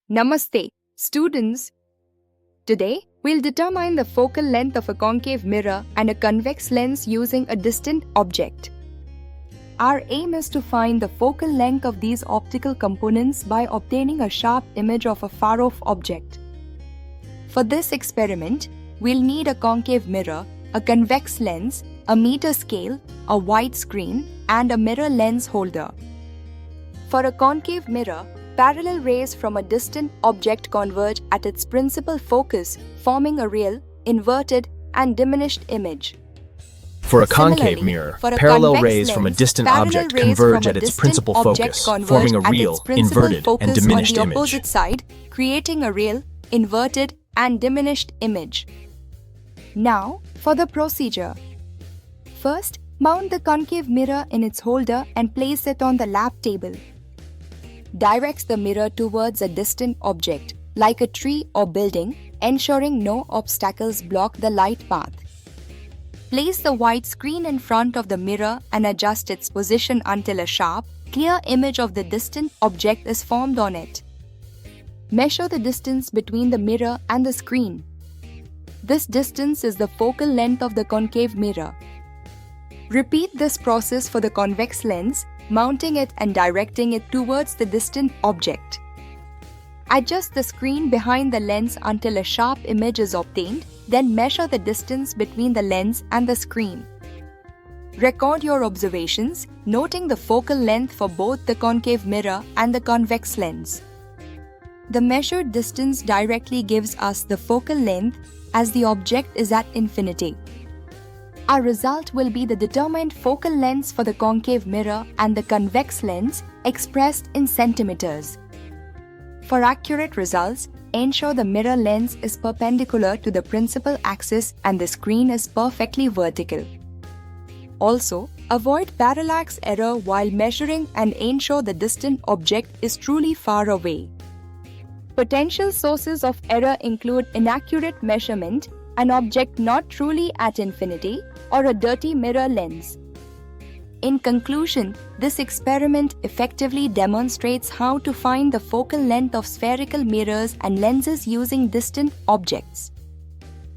Namaste, students. Today, we'll determine the focal length of a concave mirror and a convex lens using a distant object. Our aim is to find the focal length of these optical components by obtaining a sharp image of a far-off object. For this experiment, we'll need a concave mirror, a convex lens, a meter scale, a wide screen, and a mirror lens holder. For a concave mirror, parallel rays from a distant object converge at its principal focus, forming a real, inverted, and diminished image. For a concave mirror, parallel rays from a distant object converge at its principal focus, forming a real, inverted, and diminished on the opposite side, creating a real, inverted, and diminished image. Now, for the procedure. First, mount the concave mirror in its holder and place it on the lap table. Direct the mirror towards a distant object, like a tree or building, ensuring no obstacles block the light path. Place the wide screen in front of the mirror and adjust its position until a sharp, clear image of the distant object is formed on it. Measure the distance between the mirror and the screen. This distance is the focal length of the concave mirror. Repeat this process for the convex lens, mounting it and directing it towards the distant object. Adjust the screen behind the lens until a sharp image is obtained, then measure the distance between the lens and the screen. Record your observations, noting the focal length for both the concave mirror and the convex lens. The measured distance directly gives us the focal length as the object is at infinity. Our result will be the determined focal lengths for the concave mirror and the convex lens expressed in centimeters. For accurate results, ensure the mirror lens is perpendicular to the principal axis and the screen is perfectly vertical. Also, avoid parallax error while measuring and ensure the distant object is truly far away. Potential sources of error include inaccurate measurement, an object not truly at infinity, or a dirty mirror lens. In conclusion, this experiment effectively demonstrates how to find the focal length of spherical mirrors and lenses using distant objects.